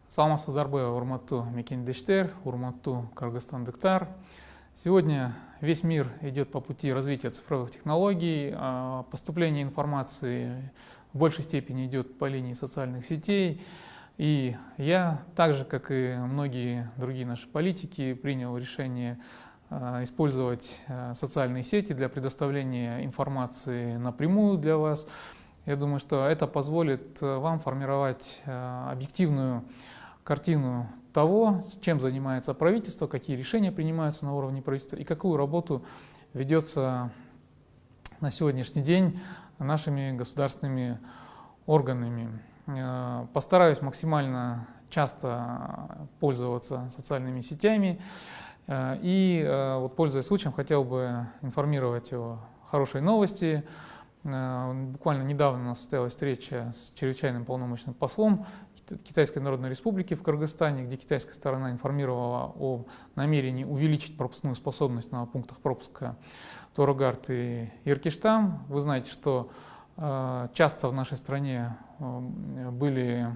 Саламатсыздарбы, урматтуу мекендештер, урматтуу кыргызстандыктар. Сегодня весь мир идет по пути развития цифровых технологий, поступление информации в большей степени идет по линии социальных сетей. И я, так же как и многие другие наши политики, принял решение использовать социальные сети для предоставления информации напрямую для вас. Я думаю, что это позволит вам формировать объективную картину того, чем занимается правительство, какие решения принимаются на уровне правительства и какую работу ведется на сегодняшний день нашими государственными органами. Постараюсь максимально часто пользоваться социальными сетями и, пользуясь случаем, хотел бы информировать о хорошей новости. Буквально недавно у нас состоялась встреча с чрезвычайным полномочным послом Китайской Народной Республики в Кыргызстане, где китайская сторона информировала о намерении увеличить пропускную способность на пунктах пропуска Торогард и Иркиштам. Вы знаете, что часто в нашей стране были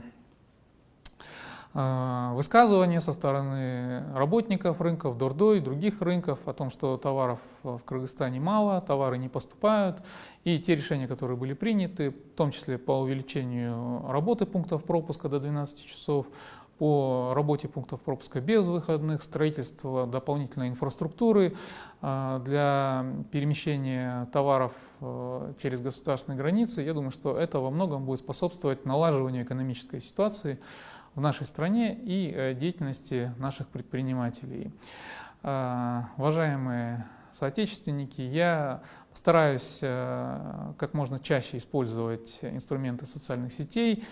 высказывания со стороны работников рынков, Дордо и других рынков о том, что товаров в Кыргызстане мало, товары не поступают. И те решения, которые были приняты, в том числе по увеличению работы пунктов пропуска до 12 часов, по работе пунктов пропуска без выходных, строительство дополнительной инфраструктуры для перемещения товаров через государственные границы, я думаю, что это во многом будет способствовать налаживанию экономической ситуации в нашей стране и деятельности наших предпринимателей. Уважаемые соотечественники, я постараюсь как можно чаще использовать инструменты социальных сетей,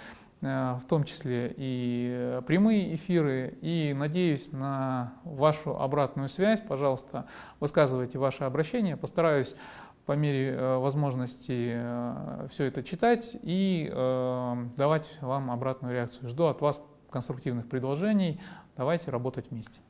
в том числе и прямые эфиры, и надеюсь на вашу обратную связь. Пожалуйста, высказывайте ваши обращения, постараюсь по мере возможности все это читать и давать вам обратную реакцию. Жду от вас конструктивных предложений. Давайте работать вместе.